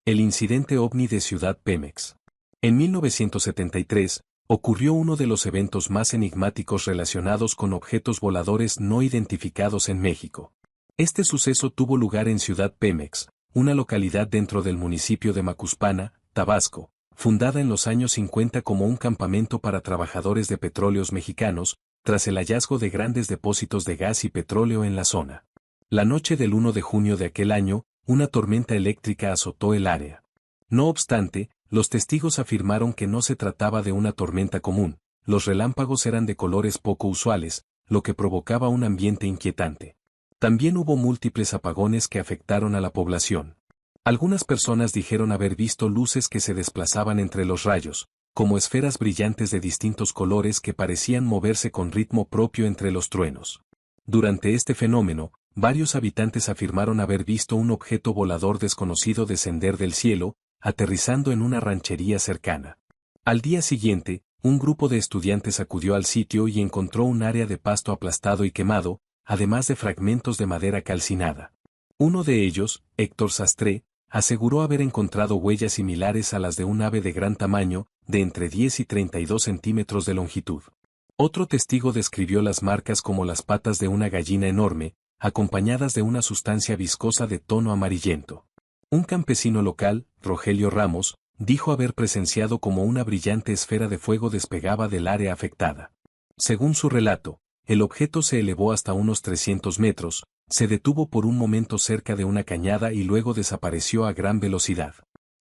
El incidente ovni de Ciudad Pemex. En 1973, ocurrió uno de los eventos más enigmáticos relacionados con objetos voladores no identificados en México. Este suceso tuvo lugar en Ciudad Pemex, una localidad dentro del municipio de Macuspana, Tabasco, fundada en los años 50 como un campamento para trabajadores de petróleos mexicanos, tras el hallazgo de grandes depósitos de gas y petróleo en la zona. La noche del 1 de junio de aquel año, una tormenta eléctrica azotó el área. No obstante, los testigos afirmaron que no se trataba de una tormenta común, los relámpagos eran de colores poco usuales, lo que provocaba un ambiente inquietante. También hubo múltiples apagones que afectaron a la población. Algunas personas dijeron haber visto luces que se desplazaban entre los rayos, como esferas brillantes de distintos colores que parecían moverse con ritmo propio entre los truenos. Durante este fenómeno, varios habitantes afirmaron haber visto un objeto volador desconocido descender del cielo, aterrizando en una ranchería cercana. Al día siguiente, un grupo de estudiantes acudió al sitio y encontró un área de pasto aplastado y quemado, además de fragmentos de madera calcinada. Uno de ellos, Héctor Sastre, aseguró haber encontrado huellas similares a las de un ave de gran tamaño, de entre 10 y 32 centímetros de longitud. Otro testigo describió las marcas como las patas de una gallina enorme, acompañadas de una sustancia viscosa de tono amarillento. Un campesino local, Rogelio Ramos, dijo haber presenciado como una brillante esfera de fuego despegaba del área afectada. Según su relato, el objeto se elevó hasta unos 300 metros, se detuvo por un momento cerca de una cañada y luego desapareció a gran velocidad.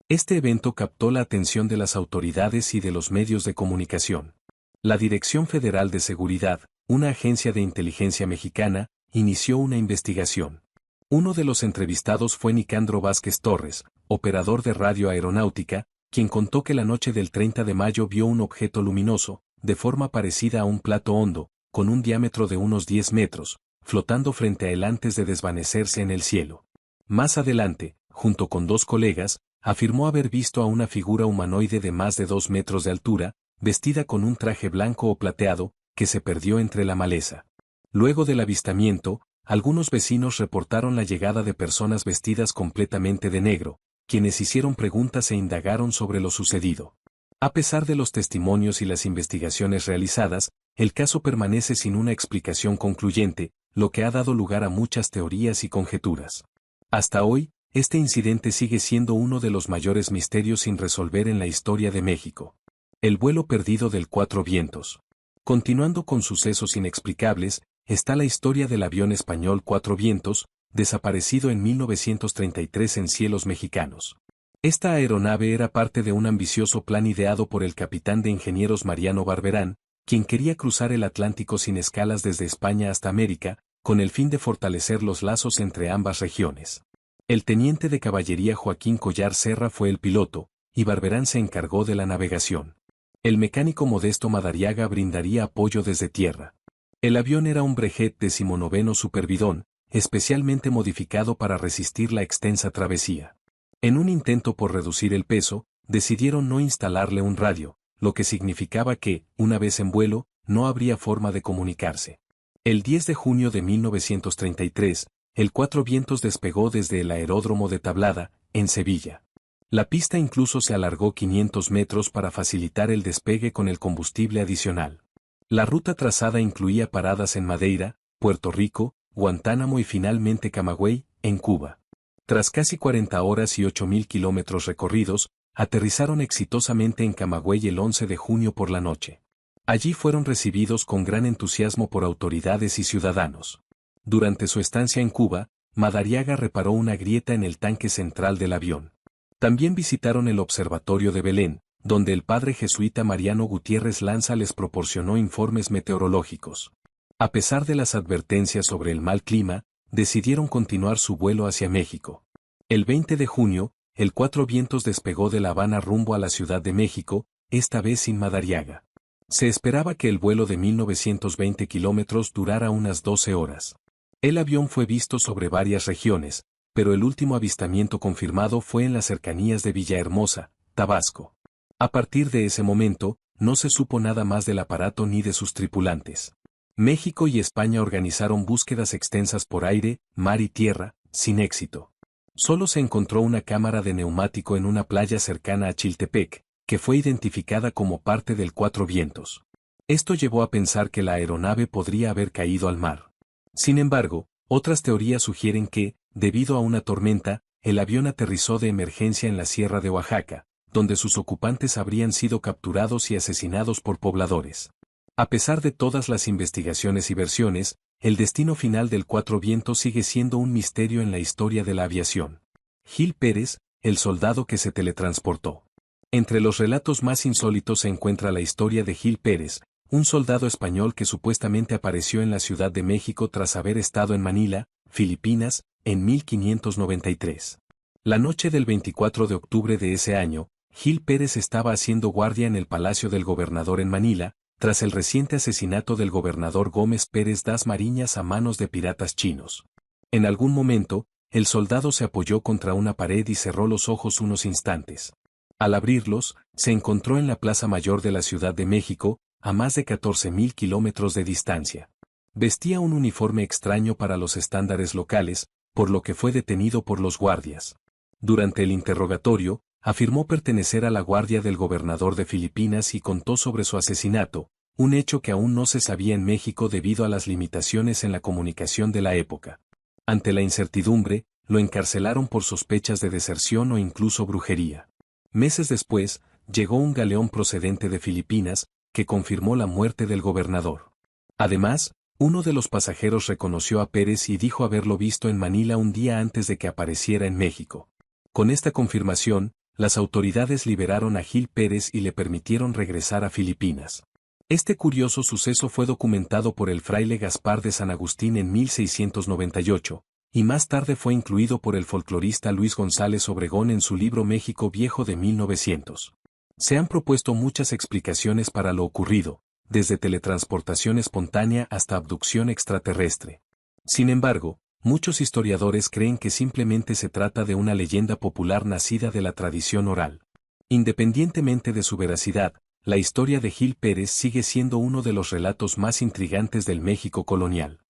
Este evento captó la atención de las autoridades y de los medios de comunicación. La Dirección Federal de Seguridad, una agencia de inteligencia mexicana, inició una investigación. Uno de los entrevistados fue Nicandro Vázquez Torres, operador de radio aeronáutica, quien contó que la noche del 30 de mayo vio un objeto luminoso, de forma parecida a un plato hondo, con un diámetro de unos 10 metros, flotando frente a él antes de desvanecerse en el cielo. Más adelante, junto con dos colegas, afirmó haber visto a una figura humanoide de más de 2 metros de altura, vestida con un traje blanco o plateado, que se perdió entre la maleza. Luego del avistamiento, algunos vecinos reportaron la llegada de personas vestidas completamente de negro, quienes hicieron preguntas e indagaron sobre lo sucedido. A pesar de los testimonios y las investigaciones realizadas, el caso permanece sin una explicación concluyente, lo que ha dado lugar a muchas teorías y conjeturas. Hasta hoy, este incidente sigue siendo uno de los mayores misterios sin resolver en la historia de México. El vuelo perdido del Cuatro Vientos. Continuando con sucesos inexplicables, está la historia del avión español Cuatro Vientos, desaparecido en 1933 en cielos mexicanos. Esta aeronave era parte de un ambicioso plan ideado por el capitán de ingenieros Mariano Barberán, quien quería cruzar el Atlántico sin escalas desde España hasta América, con el fin de fortalecer los lazos entre ambas regiones. El teniente de caballería Joaquín Collar Serra fue el piloto, y Barberán se encargó de la navegación. El mecánico Modesto Madariaga brindaría apoyo desde tierra. El avión era un Breguet 19 Superbidón, especialmente modificado para resistir la extensa travesía. En un intento por reducir el peso, decidieron no instalarle un radio, lo que significaba que, una vez en vuelo, no habría forma de comunicarse. El 10 de junio de 1933, el Cuatro Vientos despegó desde el aeródromo de Tablada, en Sevilla. La pista incluso se alargó 500 metros para facilitar el despegue con el combustible adicional. La ruta trazada incluía paradas en Madeira, Puerto Rico, Guantánamo y finalmente Camagüey, en Cuba. Tras casi 40 horas y 8.000 kilómetros recorridos, aterrizaron exitosamente en Camagüey el 11 de junio por la noche. Allí fueron recibidos con gran entusiasmo por autoridades y ciudadanos. Durante su estancia en Cuba, Madariaga reparó una grieta en el tanque central del avión. También visitaron el Observatorio de Belén, donde el padre jesuita Mariano Gutiérrez Lanza les proporcionó informes meteorológicos. A pesar de las advertencias sobre el mal clima, decidieron continuar su vuelo hacia México. El 20 de junio, el Cuatro Vientos despegó de La Habana rumbo a la Ciudad de México, esta vez sin Madariaga. Se esperaba que el vuelo de 1920 kilómetros durara unas 12 horas. El avión fue visto sobre varias regiones, pero el último avistamiento confirmado fue en las cercanías de Villahermosa, Tabasco. A partir de ese momento, no se supo nada más del aparato ni de sus tripulantes. México y España organizaron búsquedas extensas por aire, mar y tierra, sin éxito. Solo se encontró una cámara de neumático en una playa cercana a Chiltepec, que fue identificada como parte del Cuatro Vientos. Esto llevó a pensar que la aeronave podría haber caído al mar. Sin embargo, otras teorías sugieren que, debido a una tormenta, el avión aterrizó de emergencia en la Sierra de Oaxaca, donde sus ocupantes habrían sido capturados y asesinados por pobladores. A pesar de todas las investigaciones y versiones, el destino final del Cuatro Vientos sigue siendo un misterio en la historia de la aviación. Gil Pérez, el soldado que se teletransportó. Entre los relatos más insólitos se encuentra la historia de Gil Pérez, un soldado español que supuestamente apareció en la Ciudad de México tras haber estado en Manila, Filipinas, en 1593. La noche del 24 de octubre de ese año, Gil Pérez estaba haciendo guardia en el Palacio del Gobernador en Manila, tras el reciente asesinato del gobernador Gómez Pérez das Mariñas a manos de piratas chinos. En algún momento, el soldado se apoyó contra una pared y cerró los ojos unos instantes. Al abrirlos, se encontró en la Plaza Mayor de la Ciudad de México, a más de 14.000 kilómetros de distancia. Vestía un uniforme extraño para los estándares locales, por lo que fue detenido por los guardias. Durante el interrogatorio, afirmó pertenecer a la guardia del gobernador de Filipinas y contó sobre su asesinato, un hecho que aún no se sabía en México debido a las limitaciones en la comunicación de la época. Ante la incertidumbre, lo encarcelaron por sospechas de deserción o incluso brujería. Meses después, llegó un galeón procedente de Filipinas, que confirmó la muerte del gobernador. Además, uno de los pasajeros reconoció a Pérez y dijo haberlo visto en Manila un día antes de que apareciera en México. Con esta confirmación, las autoridades liberaron a Gil Pérez y le permitieron regresar a Filipinas. Este curioso suceso fue documentado por el fraile Gaspar de San Agustín en 1698, y más tarde fue incluido por el folclorista Luis González Obregón en su libro México Viejo de 1900. Se han propuesto muchas explicaciones para lo ocurrido, desde teletransportación espontánea hasta abducción extraterrestre. Sin embargo, muchos historiadores creen que simplemente se trata de una leyenda popular nacida de la tradición oral. Independientemente de su veracidad, la historia de Gil Pérez sigue siendo uno de los relatos más intrigantes del México colonial.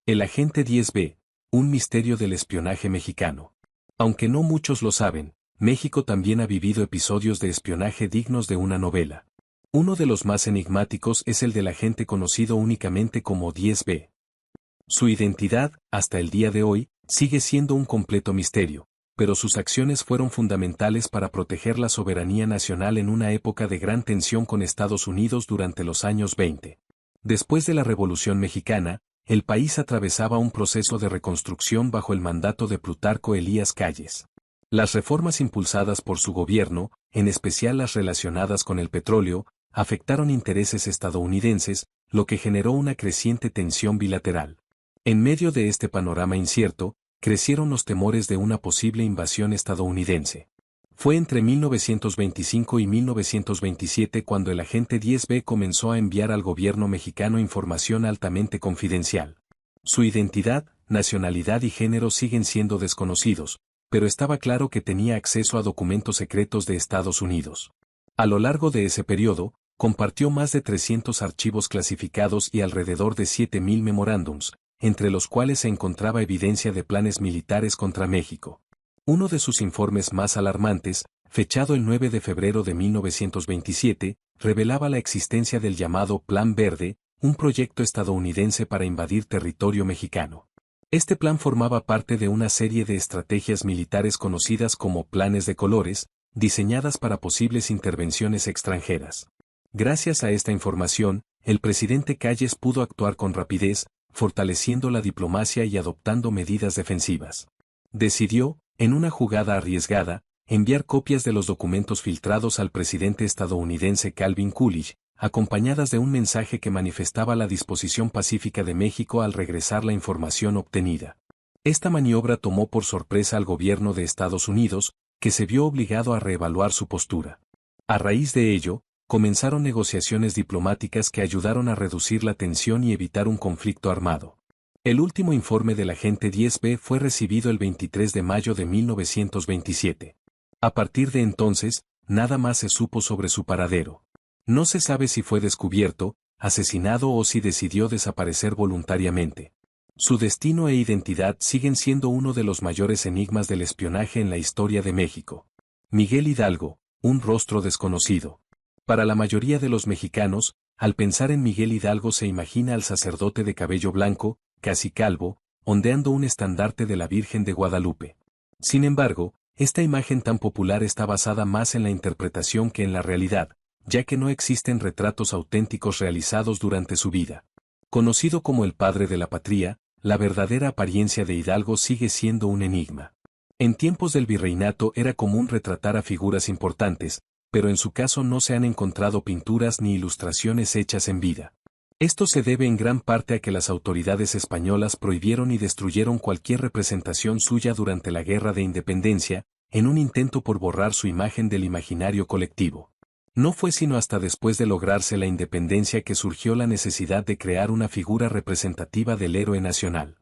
El agente 10B, un misterio del espionaje mexicano. Aunque no muchos lo saben, México también ha vivido episodios de espionaje dignos de una novela. Uno de los más enigmáticos es el del agente conocido únicamente como 10B. Su identidad, hasta el día de hoy, sigue siendo un completo misterio, pero sus acciones fueron fundamentales para proteger la soberanía nacional en una época de gran tensión con Estados Unidos durante los años 20. Después de la Revolución Mexicana, el país atravesaba un proceso de reconstrucción bajo el mandato de Plutarco Elías Calles. Las reformas impulsadas por su gobierno, en especial las relacionadas con el petróleo, afectaron intereses estadounidenses, lo que generó una creciente tensión bilateral. En medio de este panorama incierto, crecieron los temores de una posible invasión estadounidense. Fue entre 1925 y 1927 cuando el agente 10B comenzó a enviar al gobierno mexicano información altamente confidencial. Su identidad, nacionalidad y género siguen siendo desconocidos, pero estaba claro que tenía acceso a documentos secretos de Estados Unidos. A lo largo de ese periodo, compartió más de 300 archivos clasificados y alrededor de 7.000 memorándums, entre los cuales se encontraba evidencia de planes militares contra México. Uno de sus informes más alarmantes, fechado el 9 de febrero de 1927, revelaba la existencia del llamado Plan Verde, un proyecto estadounidense para invadir territorio mexicano. Este plan formaba parte de una serie de estrategias militares conocidas como planes de colores, diseñadas para posibles intervenciones extranjeras. Gracias a esta información, el presidente Calles pudo actuar con rapidez, fortaleciendo la diplomacia y adoptando medidas defensivas. Decidió, en una jugada arriesgada, enviar copias de los documentos filtrados al presidente estadounidense Calvin Coolidge, acompañadas de un mensaje que manifestaba la disposición pacífica de México al regresar la información obtenida. Esta maniobra tomó por sorpresa al gobierno de Estados Unidos, que se vio obligado a reevaluar su postura. A raíz de ello, comenzaron negociaciones diplomáticas que ayudaron a reducir la tensión y evitar un conflicto armado. El último informe del agente 10B fue recibido el 23 de mayo de 1927. A partir de entonces, nada más se supo sobre su paradero. No se sabe si fue descubierto, asesinado o si decidió desaparecer voluntariamente. Su destino e identidad siguen siendo uno de los mayores enigmas del espionaje en la historia de México. Miguel Hidalgo, un rostro desconocido. Para la mayoría de los mexicanos, al pensar en Miguel Hidalgo se imagina al sacerdote de cabello blanco, casi calvo, ondeando un estandarte de la Virgen de Guadalupe. Sin embargo, esta imagen tan popular está basada más en la interpretación que en la realidad, ya que no existen retratos auténticos realizados durante su vida. Conocido como el padre de la patria, la verdadera apariencia de Hidalgo sigue siendo un enigma. En tiempos del virreinato era común retratar a figuras importantes, pero en su caso no se han encontrado pinturas ni ilustraciones hechas en vida. Esto se debe en gran parte a que las autoridades españolas prohibieron y destruyeron cualquier representación suya durante la Guerra de Independencia, en un intento por borrar su imagen del imaginario colectivo. No fue sino hasta después de lograrse la independencia que surgió la necesidad de crear una figura representativa del héroe nacional.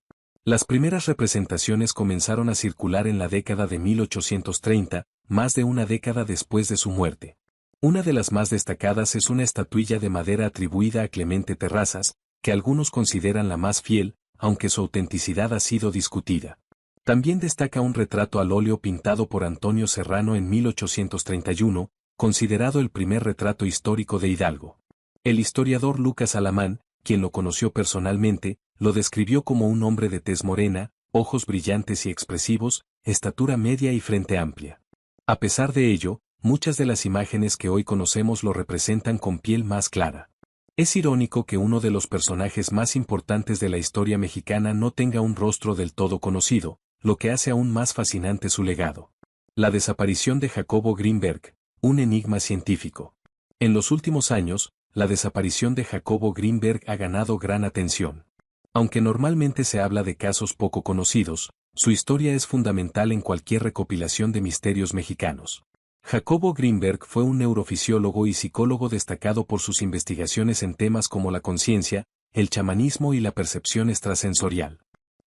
Las primeras representaciones comenzaron a circular en la década de 1830, más de una década después de su muerte. Una de las más destacadas es una estatuilla de madera atribuida a Clemente Terrazas, que algunos consideran la más fiel, aunque su autenticidad ha sido discutida. También destaca un retrato al óleo pintado por Antonio Serrano en 1831, considerado el primer retrato histórico de Hidalgo. El historiador Lucas Alamán, quien lo conoció personalmente, lo describió como un hombre de tez morena, ojos brillantes y expresivos, estatura media y frente amplia. A pesar de ello, muchas de las imágenes que hoy conocemos lo representan con piel más clara. Es irónico que uno de los personajes más importantes de la historia mexicana no tenga un rostro del todo conocido, lo que hace aún más fascinante su legado. La desaparición de Jacobo Greenberg, un enigma científico. En los últimos años, la desaparición de Jacobo Greenberg ha ganado gran atención. Aunque normalmente se habla de casos poco conocidos, su historia es fundamental en cualquier recopilación de misterios mexicanos. Jacobo Greenberg fue un neurofisiólogo y psicólogo destacado por sus investigaciones en temas como la conciencia, el chamanismo y la percepción extrasensorial.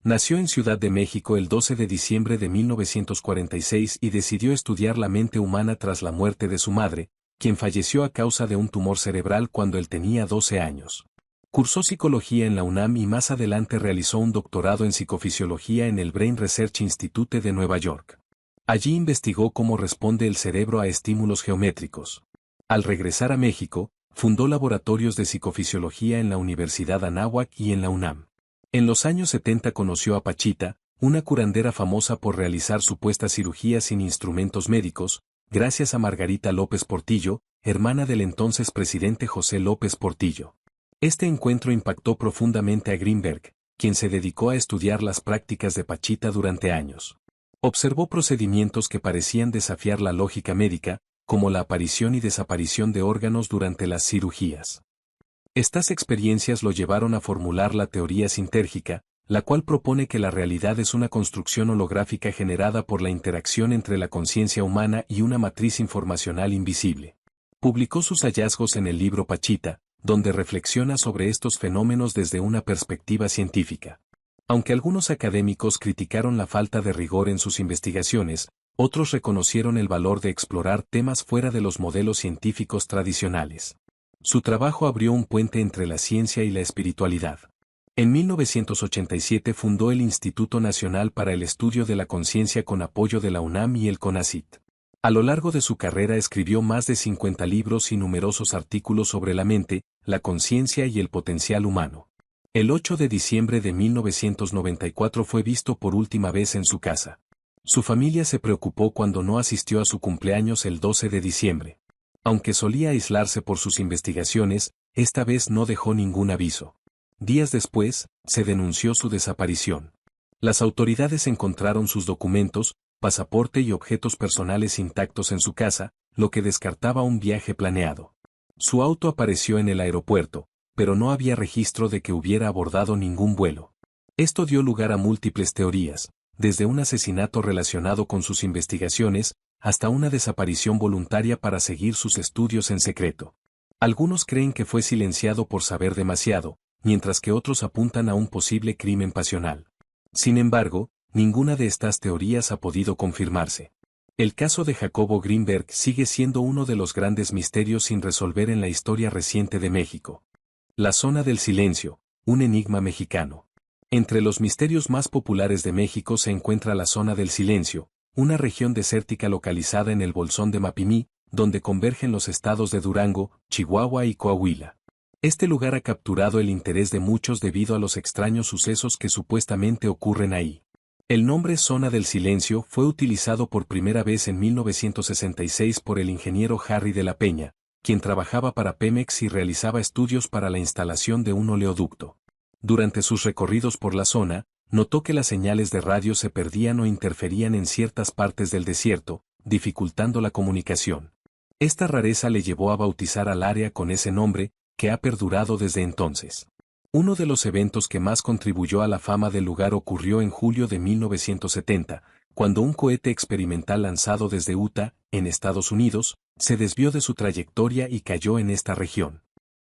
Nació en Ciudad de México el 12 de diciembre de 1946 y decidió estudiar la mente humana tras la muerte de su madre, quien falleció a causa de un tumor cerebral cuando él tenía 12 años. Cursó psicología en la UNAM y más adelante realizó un doctorado en psicofisiología en el Brain Research Institute de Nueva York. Allí investigó cómo responde el cerebro a estímulos geométricos. Al regresar a México, fundó laboratorios de psicofisiología en la Universidad Anáhuac y en la UNAM. En los años 70 conoció a Pachita, una curandera famosa por realizar supuestas cirugías sin instrumentos médicos, gracias a Margarita López Portillo, hermana del entonces presidente José López Portillo. Este encuentro impactó profundamente a Greenberg, quien se dedicó a estudiar las prácticas de Pachita durante años. Observó procedimientos que parecían desafiar la lógica médica, como la aparición y desaparición de órganos durante las cirugías. Estas experiencias lo llevaron a formular la teoría sintérgica, la cual propone que la realidad es una construcción holográfica generada por la interacción entre la conciencia humana y una matriz informacional invisible. Publicó sus hallazgos en el libro Pachita, donde reflexiona sobre estos fenómenos desde una perspectiva científica. Aunque algunos académicos criticaron la falta de rigor en sus investigaciones, otros reconocieron el valor de explorar temas fuera de los modelos científicos tradicionales. Su trabajo abrió un puente entre la ciencia y la espiritualidad. En 1987 fundó el Instituto Nacional para el Estudio de la Conciencia con apoyo de la UNAM y el CONACYT. A lo largo de su carrera escribió más de 50 libros y numerosos artículos sobre la mente, la conciencia y el potencial humano. El 8 de diciembre de 1994 fue visto por última vez en su casa. Su familia se preocupó cuando no asistió a su cumpleaños el 12 de diciembre. Aunque solía aislarse por sus investigaciones, esta vez no dejó ningún aviso. Días después, se denunció su desaparición. Las autoridades encontraron sus documentos, pasaporte y objetos personales intactos en su casa, lo que descartaba un viaje planeado. Su auto apareció en el aeropuerto, pero no había registro de que hubiera abordado ningún vuelo. Esto dio lugar a múltiples teorías, desde un asesinato relacionado con sus investigaciones, hasta una desaparición voluntaria para seguir sus estudios en secreto. Algunos creen que fue silenciado por saber demasiado, mientras que otros apuntan a un posible crimen pasional. Sin embargo, ninguna de estas teorías ha podido confirmarse. El caso de Jacobo Greenberg sigue siendo uno de los grandes misterios sin resolver en la historia reciente de México. La zona del silencio, un enigma mexicano. Entre los misterios más populares de México se encuentra la Zona del Silencio, una región desértica localizada en el Bolsón de Mapimí, donde convergen los estados de Durango, Chihuahua y Coahuila. Este lugar ha capturado el interés de muchos debido a los extraños sucesos que supuestamente ocurren ahí. El nombre Zona del Silencio fue utilizado por primera vez en 1966 por el ingeniero Harry de la Peña, quien trabajaba para Pemex y realizaba estudios para la instalación de un oleoducto. Durante sus recorridos por la zona, notó que las señales de radio se perdían o interferían en ciertas partes del desierto, dificultando la comunicación. Esta rareza le llevó a bautizar al área con ese nombre, que ha perdurado desde entonces. Uno de los eventos que más contribuyó a la fama del lugar ocurrió en julio de 1970, cuando un cohete experimental lanzado desde Utah, en Estados Unidos, se desvió de su trayectoria y cayó en esta región.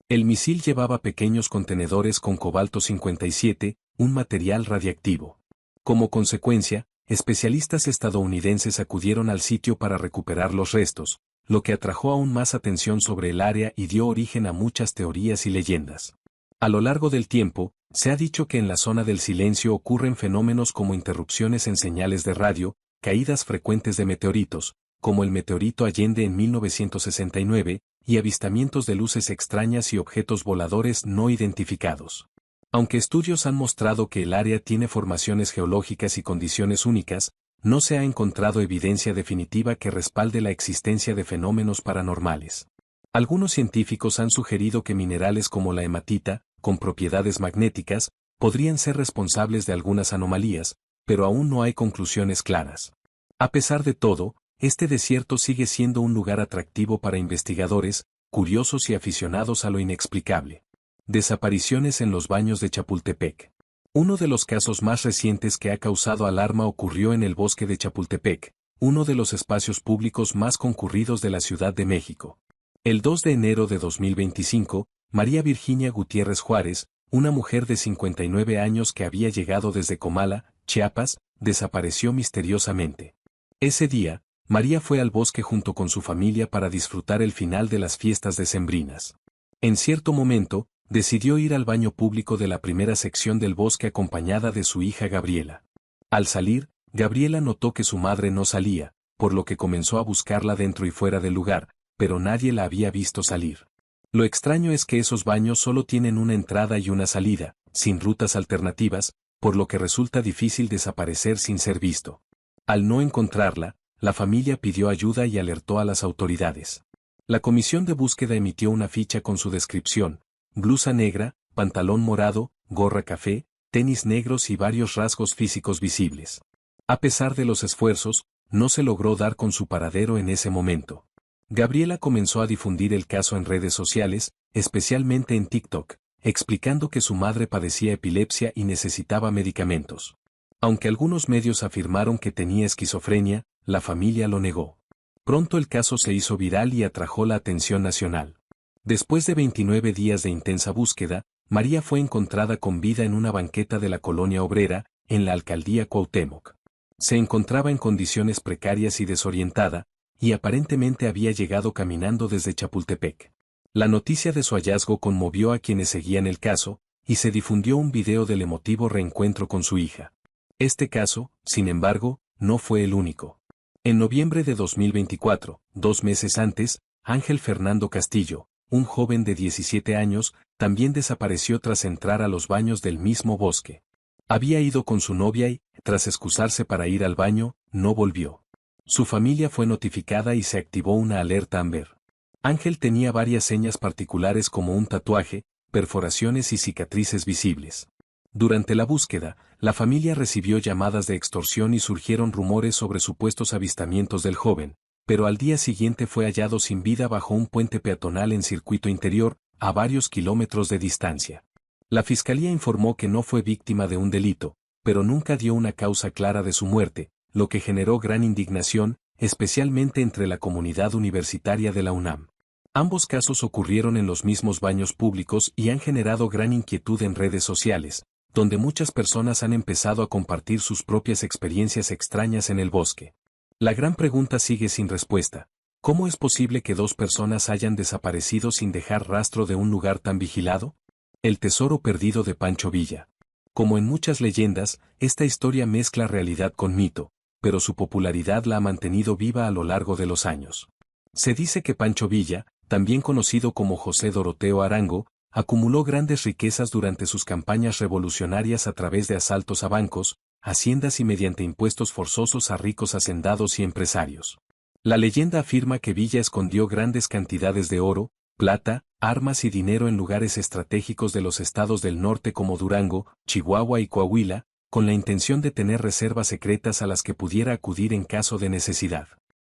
El misil llevaba pequeños contenedores con cobalto 57, un material radiactivo. Como consecuencia, especialistas estadounidenses acudieron al sitio para recuperar los restos, lo que atrajo aún más atención sobre el área y dio origen a muchas teorías y leyendas. A lo largo del tiempo, se ha dicho que en la Zona del Silencio ocurren fenómenos como interrupciones en señales de radio, caídas frecuentes de meteoritos, como el meteorito Allende en 1969, y avistamientos de luces extrañas y objetos voladores no identificados. Aunque estudios han mostrado que el área tiene formaciones geológicas y condiciones únicas, no se ha encontrado evidencia definitiva que respalde la existencia de fenómenos paranormales. Algunos científicos han sugerido que minerales como la hematita, con propiedades magnéticas, podrían ser responsables de algunas anomalías, pero aún no hay conclusiones claras. A pesar de todo, este desierto sigue siendo un lugar atractivo para investigadores, curiosos y aficionados a lo inexplicable. Desapariciones en los baños de Chapultepec. Uno de los casos más recientes que ha causado alarma ocurrió en el bosque de Chapultepec, uno de los espacios públicos más concurridos de la Ciudad de México. El 2 de enero de 2025, María Virginia Gutiérrez Juárez, una mujer de 59 años que había llegado desde Comala, Chiapas, desapareció misteriosamente. Ese día, María fue al bosque junto con su familia para disfrutar el final de las fiestas decembrinas. En cierto momento, decidió ir al baño público de la primera sección del bosque acompañada de su hija Gabriela. Al salir, Gabriela notó que su madre no salía, por lo que comenzó a buscarla dentro y fuera del lugar, pero nadie la había visto salir. Lo extraño es que esos baños solo tienen una entrada y una salida, sin rutas alternativas, por lo que resulta difícil desaparecer sin ser visto. Al no encontrarla, la familia pidió ayuda y alertó a las autoridades. La comisión de búsqueda emitió una ficha con su descripción: blusa negra, pantalón morado, gorra café, tenis negros y varios rasgos físicos visibles. A pesar de los esfuerzos, no se logró dar con su paradero en ese momento. Gabriela comenzó a difundir el caso en redes sociales, especialmente en TikTok, explicando que su madre padecía epilepsia y necesitaba medicamentos. Aunque algunos medios afirmaron que tenía esquizofrenia, la familia lo negó. Pronto el caso se hizo viral y atrajo la atención nacional. Después de 29 días de intensa búsqueda, María fue encontrada con vida en una banqueta de la colonia obrera, en la alcaldía Cuauhtémoc. Se encontraba en condiciones precarias y desorientada, y aparentemente había llegado caminando desde Chapultepec. La noticia de su hallazgo conmovió a quienes seguían el caso, y se difundió un video del emotivo reencuentro con su hija. Este caso, sin embargo, no fue el único. En noviembre de 2024, 2 meses antes, Ángel Fernando Castillo, un joven de 17 años, también desapareció tras entrar a los baños del mismo bosque. Había ido con su novia y, tras excusarse para ir al baño, no volvió. Su familia fue notificada y se activó una alerta Amber. Ángel tenía varias señas particulares como un tatuaje, perforaciones y cicatrices visibles. Durante la búsqueda, la familia recibió llamadas de extorsión y surgieron rumores sobre supuestos avistamientos del joven, pero al día siguiente fue hallado sin vida bajo un puente peatonal en circuito interior, a varios kilómetros de distancia. La fiscalía informó que no fue víctima de un delito, pero nunca dio una causa clara de su muerte, lo que generó gran indignación, especialmente entre la comunidad universitaria de la UNAM. Ambos casos ocurrieron en los mismos baños públicos y han generado gran inquietud en redes sociales, donde muchas personas han empezado a compartir sus propias experiencias extrañas en el bosque. La gran pregunta sigue sin respuesta: ¿cómo es posible que 2 personas hayan desaparecido sin dejar rastro de un lugar tan vigilado? El tesoro perdido de Pancho Villa. Como en muchas leyendas, esta historia mezcla realidad con mito, pero su popularidad la ha mantenido viva a lo largo de los años. Se dice que Pancho Villa, también conocido como José Doroteo Arango, acumuló grandes riquezas durante sus campañas revolucionarias a través de asaltos a bancos, haciendas y mediante impuestos forzosos a ricos hacendados y empresarios. La leyenda afirma que Villa escondió grandes cantidades de oro, plata, armas y dinero en lugares estratégicos de los estados del norte como Durango, Chihuahua y Coahuila, con la intención de tener reservas secretas a las que pudiera acudir en caso de necesidad.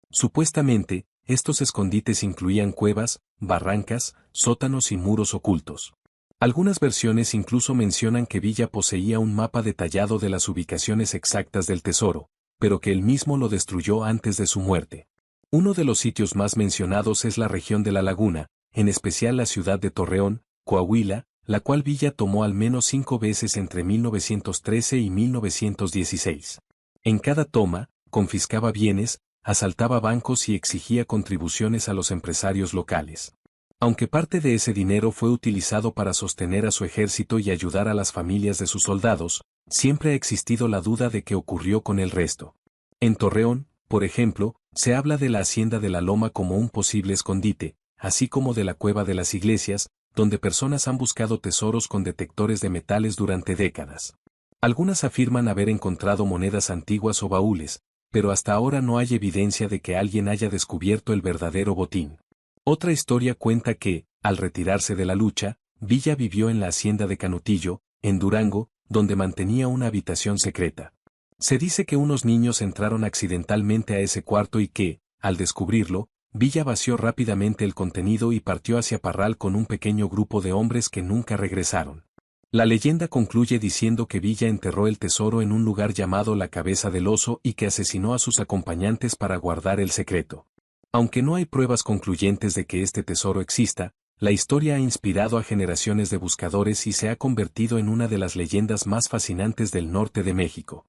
Supuestamente, estos escondites incluían cuevas, barrancas, sótanos y muros ocultos. Algunas versiones incluso mencionan que Villa poseía un mapa detallado de las ubicaciones exactas del tesoro, pero que él mismo lo destruyó antes de su muerte. Uno de los sitios más mencionados es la región de La Laguna, en especial la ciudad de Torreón, Coahuila, la cual Villa tomó al menos 5 veces entre 1913 y 1916. En cada toma, confiscaba bienes, asaltaba bancos y exigía contribuciones a los empresarios locales. Aunque parte de ese dinero fue utilizado para sostener a su ejército y ayudar a las familias de sus soldados, siempre ha existido la duda de qué ocurrió con el resto. En Torreón, por ejemplo, se habla de la hacienda de la Loma como un posible escondite, así como de la Cueva de las Iglesias, donde personas han buscado tesoros con detectores de metales durante décadas. Algunas afirman haber encontrado monedas antiguas o baúles, pero hasta ahora no hay evidencia de que alguien haya descubierto el verdadero botín. Otra historia cuenta que, al retirarse de la lucha, Villa vivió en la hacienda de Canutillo, en Durango, donde mantenía una habitación secreta. Se dice que unos niños entraron accidentalmente a ese cuarto y que, al descubrirlo, Villa vació rápidamente el contenido y partió hacia Parral con un pequeño grupo de hombres que nunca regresaron. La leyenda concluye diciendo que Villa enterró el tesoro en un lugar llamado la Cabeza del Oso y que asesinó a sus acompañantes para guardar el secreto. Aunque no hay pruebas concluyentes de que este tesoro exista, la historia ha inspirado a generaciones de buscadores y se ha convertido en una de las leyendas más fascinantes del norte de México.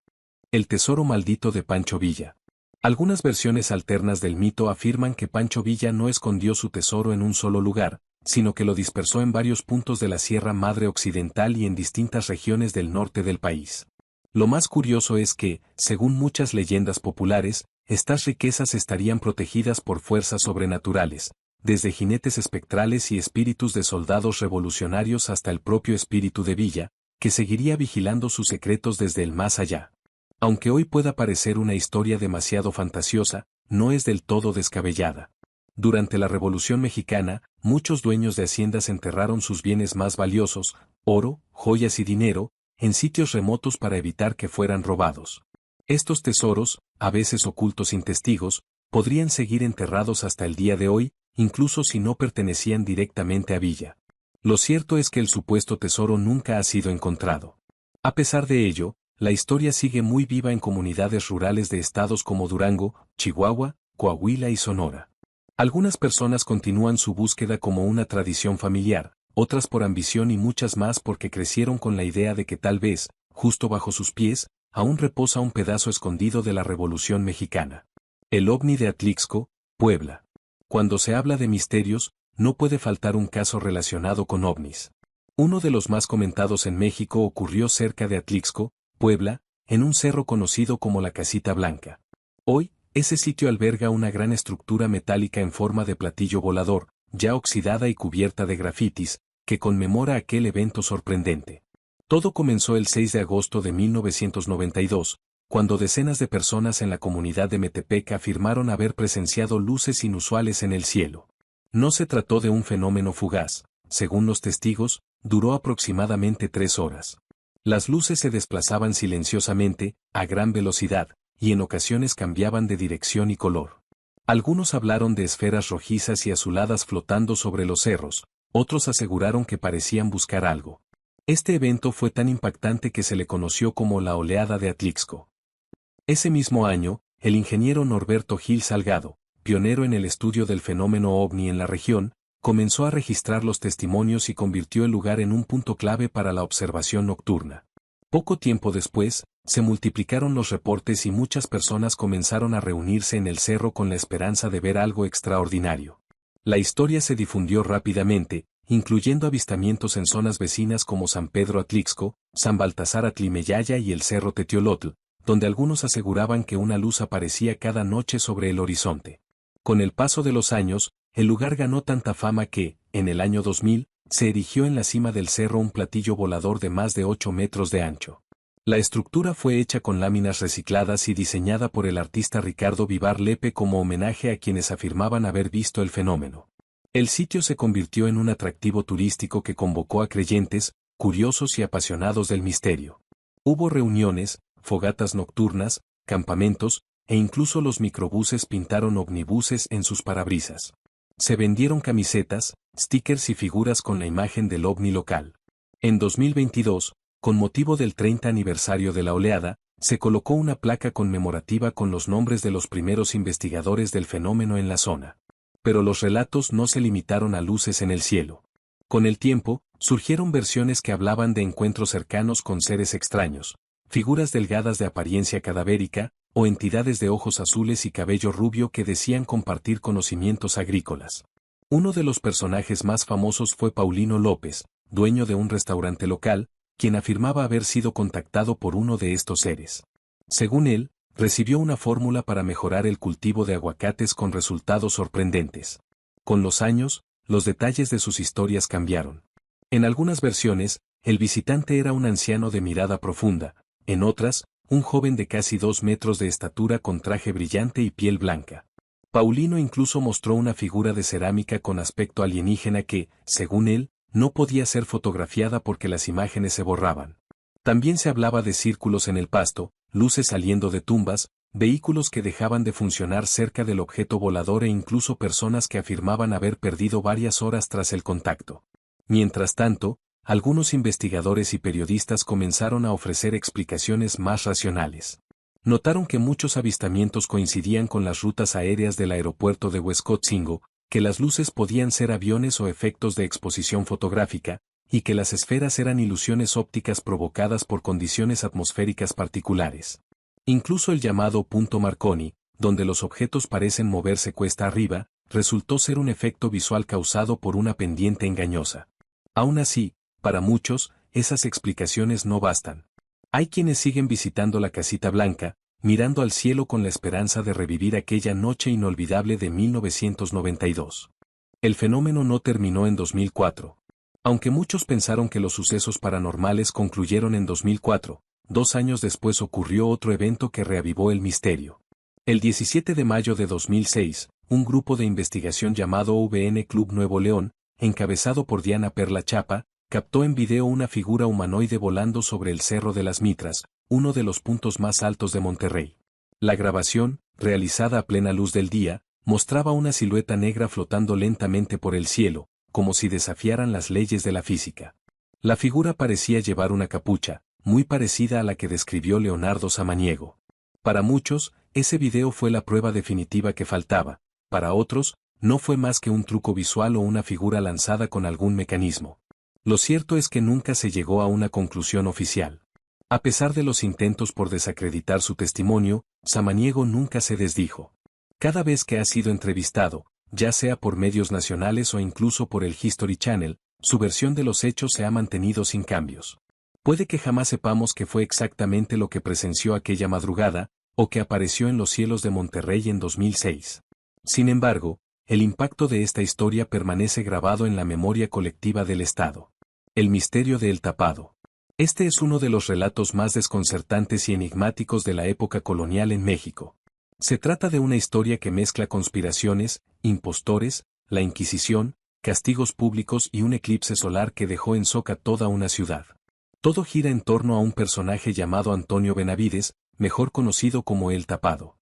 El tesoro maldito de Pancho Villa. Algunas versiones alternas del mito afirman que Pancho Villa no escondió su tesoro en un solo lugar, sino que lo dispersó en varios puntos de la Sierra Madre Occidental y en distintas regiones del norte del país. Lo más curioso es que, según muchas leyendas populares, estas riquezas estarían protegidas por fuerzas sobrenaturales, desde jinetes espectrales y espíritus de soldados revolucionarios hasta el propio espíritu de Villa, que seguiría vigilando sus secretos desde el más allá. Aunque hoy pueda parecer una historia demasiado fantasiosa, no es del todo descabellada. Durante la Revolución Mexicana, muchos dueños de haciendas enterraron sus bienes más valiosos, oro, joyas y dinero, en sitios remotos para evitar que fueran robados. Estos tesoros, a veces ocultos sin testigos, podrían seguir enterrados hasta el día de hoy, incluso si no pertenecían directamente a Villa. Lo cierto es que el supuesto tesoro nunca ha sido encontrado. A pesar de ello, la historia sigue muy viva en comunidades rurales de estados como Durango, Chihuahua, Coahuila y Sonora. Algunas personas continúan su búsqueda como una tradición familiar, otras por ambición y muchas más porque crecieron con la idea de que tal vez, justo bajo sus pies, aún reposa un pedazo escondido de la Revolución Mexicana. El ovni de Atlixco, Puebla. Cuando se habla de misterios, no puede faltar un caso relacionado con ovnis. Uno de los más comentados en México ocurrió cerca de Atlixco, Puebla, en un cerro conocido como la Casita Blanca. Hoy, ese sitio alberga una gran estructura metálica en forma de platillo volador, ya oxidada y cubierta de grafitis, que conmemora aquel evento sorprendente. Todo comenzó el 6 de agosto de 1992, cuando decenas de personas en la comunidad de Metepec afirmaron haber presenciado luces inusuales en el cielo. No se trató de un fenómeno fugaz, según los testigos, duró aproximadamente 3 horas. Las luces se desplazaban silenciosamente, a gran velocidad, y en ocasiones cambiaban de dirección y color. Algunos hablaron de esferas rojizas y azuladas flotando sobre los cerros, otros aseguraron que parecían buscar algo. Este evento fue tan impactante que se le conoció como la oleada de Atlixco. Ese mismo año, el ingeniero Norberto Gil Salgado, pionero en el estudio del fenómeno ovni en la región, comenzó a registrar los testimonios y convirtió el lugar en un punto clave para la observación nocturna. Poco tiempo después, se multiplicaron los reportes y muchas personas comenzaron a reunirse en el cerro con la esperanza de ver algo extraordinario. La historia se difundió rápidamente, incluyendo avistamientos en zonas vecinas como San Pedro Atlixco, San Baltasar Atlimeyaya y el Cerro Tetiolotl, donde algunos aseguraban que una luz aparecía cada noche sobre el horizonte. Con el paso de los años, el lugar ganó tanta fama que, en el año 2000, se erigió en la cima del cerro un platillo volador de más de 8 metros de ancho. La estructura fue hecha con láminas recicladas y diseñada por el artista Ricardo Vivar Lepe como homenaje a quienes afirmaban haber visto el fenómeno. El sitio se convirtió en un atractivo turístico que convocó a creyentes, curiosos y apasionados del misterio. Hubo reuniones, fogatas nocturnas, campamentos, e incluso los microbuses pintaron ovnibuses en sus parabrisas. Se vendieron camisetas, stickers y figuras con la imagen del ovni local. En 2022, con motivo del 30 aniversario de la oleada, se colocó una placa conmemorativa con los nombres de los primeros investigadores del fenómeno en la zona. Pero los relatos no se limitaron a luces en el cielo. Con el tiempo, surgieron versiones que hablaban de encuentros cercanos con seres extraños, figuras delgadas de apariencia cadavérica, o entidades de ojos azules y cabello rubio que decían compartir conocimientos agrícolas. Uno de los personajes más famosos fue Paulino López, dueño de un restaurante local, quien afirmaba haber sido contactado por uno de estos seres. Según él, recibió una fórmula para mejorar el cultivo de aguacates con resultados sorprendentes. Con los años, los detalles de sus historias cambiaron. En algunas versiones, el visitante era un anciano de mirada profunda, en otras, un joven de casi 2 metros de estatura con traje brillante y piel blanca. Paulino incluso mostró una figura de cerámica con aspecto alienígena que, según él, no podía ser fotografiada porque las imágenes se borraban. También se hablaba de círculos en el pasto, luces saliendo de tumbas, vehículos que dejaban de funcionar cerca del objeto volador e incluso personas que afirmaban haber perdido varias horas tras el contacto. Mientras tanto, algunos investigadores y periodistas comenzaron a ofrecer explicaciones más racionales. Notaron que muchos avistamientos coincidían con las rutas aéreas del aeropuerto de Huescotzingo, que las luces podían ser aviones o efectos de exposición fotográfica, y que las esferas eran ilusiones ópticas provocadas por condiciones atmosféricas particulares. Incluso el llamado punto Marconi, donde los objetos parecen moverse cuesta arriba, resultó ser un efecto visual causado por una pendiente engañosa. Aún así, para muchos, esas explicaciones no bastan. Hay quienes siguen visitando la Casita Blanca, mirando al cielo con la esperanza de revivir aquella noche inolvidable de 1992. El fenómeno no terminó en 2004. Aunque muchos pensaron que los sucesos paranormales concluyeron en 2004, 2 años después ocurrió otro evento que reavivó el misterio. El 17 de mayo de 2006, un grupo de investigación llamado VN Club Nuevo León, encabezado por Diana Perla Chapa, captó en video una figura humanoide volando sobre el Cerro de las Mitras, uno de los puntos más altos de Monterrey. La grabación, realizada a plena luz del día, mostraba una silueta negra flotando lentamente por el cielo, como si desafiaran las leyes de la física. La figura parecía llevar una capucha, muy parecida a la que describió Leonardo Samaniego. Para muchos, ese video fue la prueba definitiva que faltaba, para otros, no fue más que un truco visual o una figura lanzada con algún mecanismo. Lo cierto es que nunca se llegó a una conclusión oficial. A pesar de los intentos por desacreditar su testimonio, Samaniego nunca se desdijo. Cada vez que ha sido entrevistado, ya sea por medios nacionales o incluso por el History Channel, su versión de los hechos se ha mantenido sin cambios. Puede que jamás sepamos qué fue exactamente lo que presenció aquella madrugada, o que apareció en los cielos de Monterrey en 2006. Sin embargo, el impacto de esta historia permanece grabado en la memoria colectiva del Estado. El misterio de El Tapado. Este es uno de los relatos más desconcertantes y enigmáticos de la época colonial en México. Se trata de una historia que mezcla conspiraciones, impostores, la Inquisición, castigos públicos y un eclipse solar que dejó en shock a toda una ciudad. Todo gira en torno a un personaje llamado Antonio Benavides, mejor conocido como El Tapado.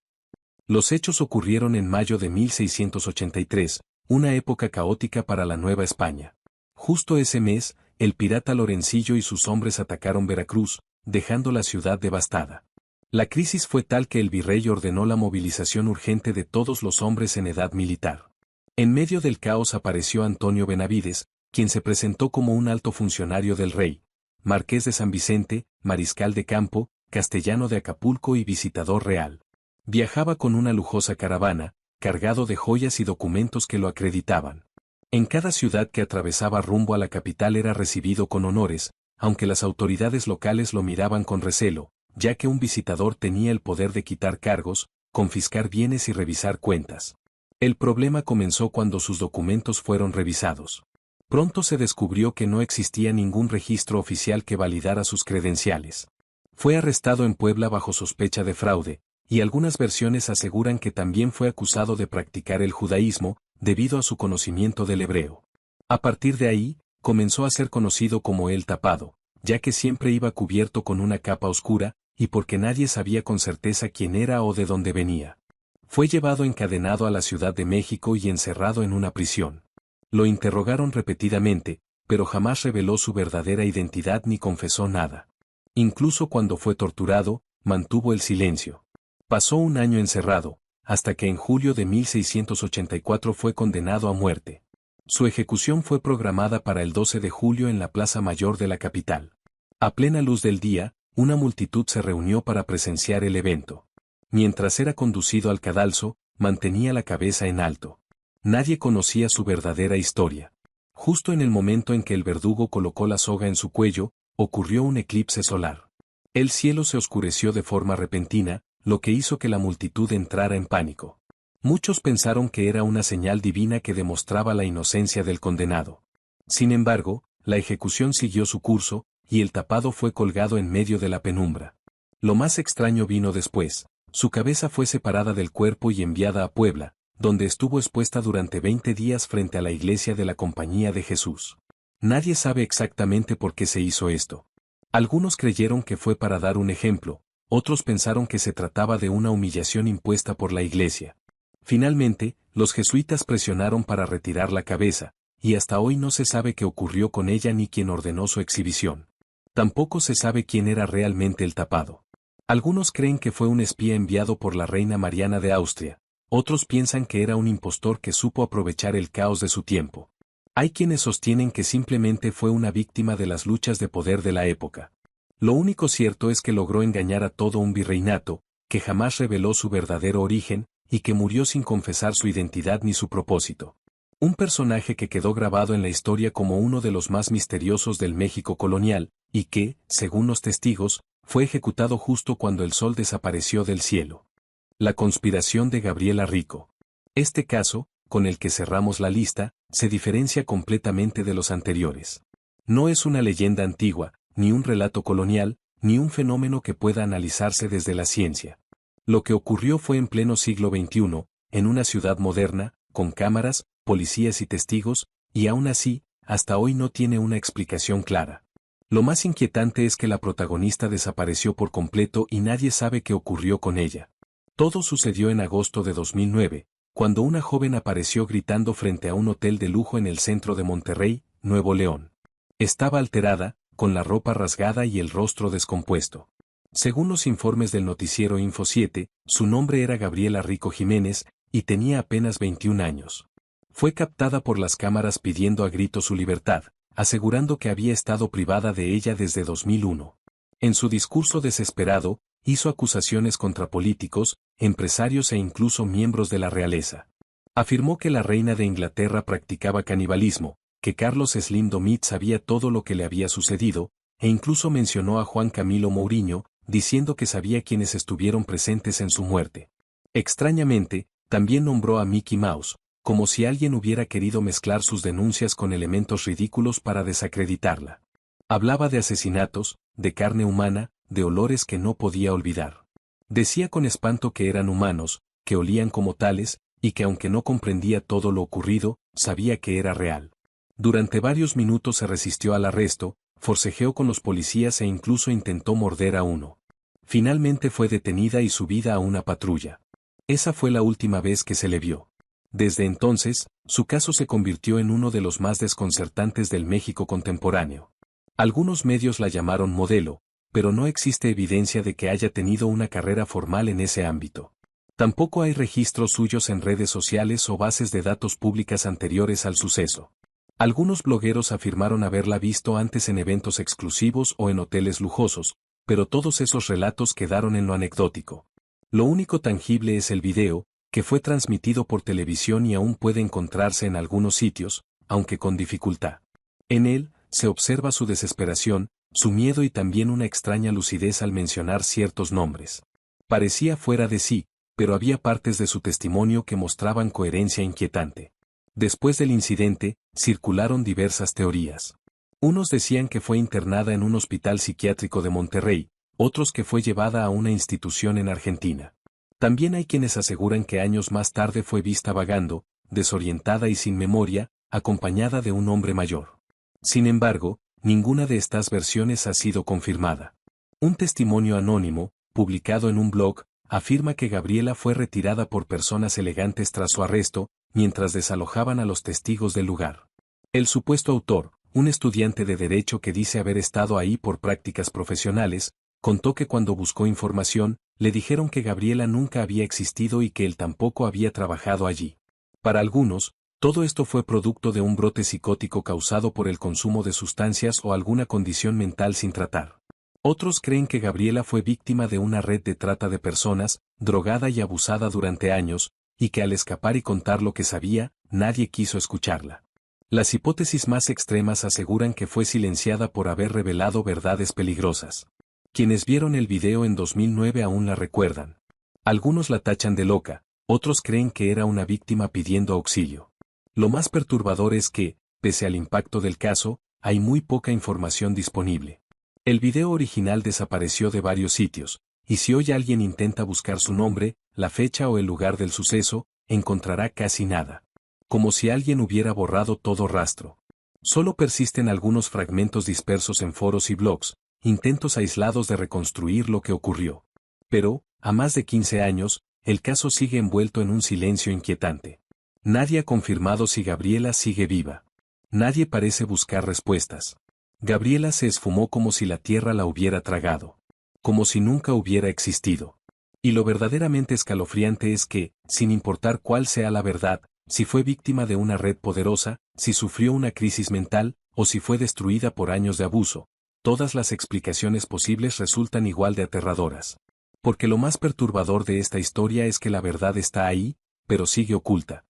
Los hechos ocurrieron en mayo de 1683, una época caótica para la Nueva España. Justo ese mes, el pirata Lorencillo y sus hombres atacaron Veracruz, dejando la ciudad devastada. La crisis fue tal que el virrey ordenó la movilización urgente de todos los hombres en edad militar. En medio del caos apareció Antonio Benavides, quien se presentó como un alto funcionario del rey, marqués de San Vicente, mariscal de campo, castellano de Acapulco y visitador real. Viajaba con una lujosa caravana, cargado de joyas y documentos que lo acreditaban. En cada ciudad que atravesaba rumbo a la capital era recibido con honores, aunque las autoridades locales lo miraban con recelo, ya que un visitador tenía el poder de quitar cargos, confiscar bienes y revisar cuentas. El problema comenzó cuando sus documentos fueron revisados. Pronto se descubrió que no existía ningún registro oficial que validara sus credenciales. Fue arrestado en Puebla bajo sospecha de fraude, y algunas versiones aseguran que también fue acusado de practicar el judaísmo, debido a su conocimiento del hebreo. A partir de ahí, comenzó a ser conocido como el Tapado, ya que siempre iba cubierto con una capa oscura, y porque nadie sabía con certeza quién era o de dónde venía. Fue llevado encadenado a la Ciudad de México y encerrado en una prisión. Lo interrogaron repetidamente, pero jamás reveló su verdadera identidad ni confesó nada. Incluso cuando fue torturado, mantuvo el silencio. Pasó un año encerrado, hasta que en julio de 1684 fue condenado a muerte. Su ejecución fue programada para el 12 de julio en la Plaza Mayor de la capital. A plena luz del día, una multitud se reunió para presenciar el evento. Mientras era conducido al cadalso, mantenía la cabeza en alto. Nadie conocía su verdadera historia. Justo en el momento en que el verdugo colocó la soga en su cuello, ocurrió un eclipse solar. El cielo se oscureció de forma repentina, lo que hizo que la multitud entrara en pánico. Muchos pensaron que era una señal divina que demostraba la inocencia del condenado. Sin embargo, la ejecución siguió su curso, y el tapado fue colgado en medio de la penumbra. Lo más extraño vino después. Su cabeza fue separada del cuerpo y enviada a Puebla, donde estuvo expuesta durante 20 días frente a la iglesia de la Compañía de Jesús. Nadie sabe exactamente por qué se hizo esto. Algunos creyeron que fue para dar un ejemplo, otros pensaron que se trataba de una humillación impuesta por la iglesia. Finalmente, los jesuitas presionaron para retirar la cabeza, y hasta hoy no se sabe qué ocurrió con ella ni quién ordenó su exhibición. Tampoco se sabe quién era realmente el tapado. Algunos creen que fue un espía enviado por la reina Mariana de Austria, otros piensan que era un impostor que supo aprovechar el caos de su tiempo. Hay quienes sostienen que simplemente fue una víctima de las luchas de poder de la época. Lo único cierto es que logró engañar a todo un virreinato, que jamás reveló su verdadero origen, y que murió sin confesar su identidad ni su propósito. Un personaje que quedó grabado en la historia como uno de los más misteriosos del México colonial, y que, según los testigos, fue ejecutado justo cuando el sol desapareció del cielo. La conspiración de Gabriela Rico. Este caso, con el que cerramos la lista, se diferencia completamente de los anteriores. No es una leyenda antigua, ni un relato colonial, ni un fenómeno que pueda analizarse desde la ciencia. Lo que ocurrió fue en pleno siglo XXI, en una ciudad moderna, con cámaras, policías y testigos, y aún así, hasta hoy no tiene una explicación clara. Lo más inquietante es que la protagonista desapareció por completo y nadie sabe qué ocurrió con ella. Todo sucedió en agosto de 2009, cuando una joven apareció gritando frente a un hotel de lujo en el centro de Monterrey, Nuevo León. Estaba alterada, con la ropa rasgada y el rostro descompuesto. Según los informes del noticiero Info 7, su nombre era Gabriela Rico Jiménez, y tenía apenas 21 años. Fue captada por las cámaras pidiendo a gritos su libertad, asegurando que había estado privada de ella desde 2001. En su discurso desesperado, hizo acusaciones contra políticos, empresarios e incluso miembros de la realeza. Afirmó que la reina de Inglaterra practicaba canibalismo, que Carlos Slim Domit sabía todo lo que le había sucedido, e incluso mencionó a Juan Camilo Mourinho, diciendo que sabía quienes estuvieron presentes en su muerte. Extrañamente, también nombró a Mickey Mouse, como si alguien hubiera querido mezclar sus denuncias con elementos ridículos para desacreditarla. Hablaba de asesinatos, de carne humana, de olores que no podía olvidar. Decía con espanto que eran humanos, que olían como tales, y que aunque no comprendía todo lo ocurrido, sabía que era real. Durante varios minutos se resistió al arresto, forcejeó con los policías e incluso intentó morder a uno. Finalmente fue detenida y subida a una patrulla. Esa fue la última vez que se le vio. Desde entonces, su caso se convirtió en uno de los más desconcertantes del México contemporáneo. Algunos medios la llamaron modelo, pero no existe evidencia de que haya tenido una carrera formal en ese ámbito. Tampoco hay registros suyos en redes sociales o bases de datos públicas anteriores al suceso. Algunos blogueros afirmaron haberla visto antes en eventos exclusivos o en hoteles lujosos, pero todos esos relatos quedaron en lo anecdótico. Lo único tangible es el video, que fue transmitido por televisión y aún puede encontrarse en algunos sitios, aunque con dificultad. En él, se observa su desesperación, su miedo y también una extraña lucidez al mencionar ciertos nombres. Parecía fuera de sí, pero había partes de su testimonio que mostraban coherencia inquietante. Después del incidente, circularon diversas teorías. Unos decían que fue internada en un hospital psiquiátrico de Monterrey, otros que fue llevada a una institución en Argentina. También hay quienes aseguran que años más tarde fue vista vagando, desorientada y sin memoria, acompañada de un hombre mayor. Sin embargo, ninguna de estas versiones ha sido confirmada. Un testimonio anónimo, publicado en un blog, afirma que Gabriela fue retirada por personas elegantes tras su arresto, mientras desalojaban a los testigos del lugar. El supuesto autor, un estudiante de derecho que dice haber estado ahí por prácticas profesionales, contó que cuando buscó información, le dijeron que Gabriela nunca había existido y que él tampoco había trabajado allí. Para algunos, todo esto fue producto de un brote psicótico causado por el consumo de sustancias o alguna condición mental sin tratar. Otros creen que Gabriela fue víctima de una red de trata de personas, drogada y abusada durante años, y que al escapar y contar lo que sabía, nadie quiso escucharla. Las hipótesis más extremas aseguran que fue silenciada por haber revelado verdades peligrosas. Quienes vieron el video en 2009 aún la recuerdan. Algunos la tachan de loca, otros creen que era una víctima pidiendo auxilio. Lo más perturbador es que, pese al impacto del caso, hay muy poca información disponible. El video original desapareció de varios sitios, y si hoy alguien intenta buscar su nombre, la fecha o el lugar del suceso, encontrará casi nada. Como si alguien hubiera borrado todo rastro. Solo persisten algunos fragmentos dispersos en foros y blogs, intentos aislados de reconstruir lo que ocurrió. Pero, a más de 15 años, el caso sigue envuelto en un silencio inquietante. Nadie ha confirmado si Gabriela sigue viva. Nadie parece buscar respuestas. Gabriela se esfumó como si la tierra la hubiera tragado. Como si nunca hubiera existido. Y lo verdaderamente escalofriante es que, sin importar cuál sea la verdad, si fue víctima de una red poderosa, si sufrió una crisis mental, o si fue destruida por años de abuso, todas las explicaciones posibles resultan igual de aterradoras. Porque lo más perturbador de esta historia es que la verdad está ahí, pero sigue oculta.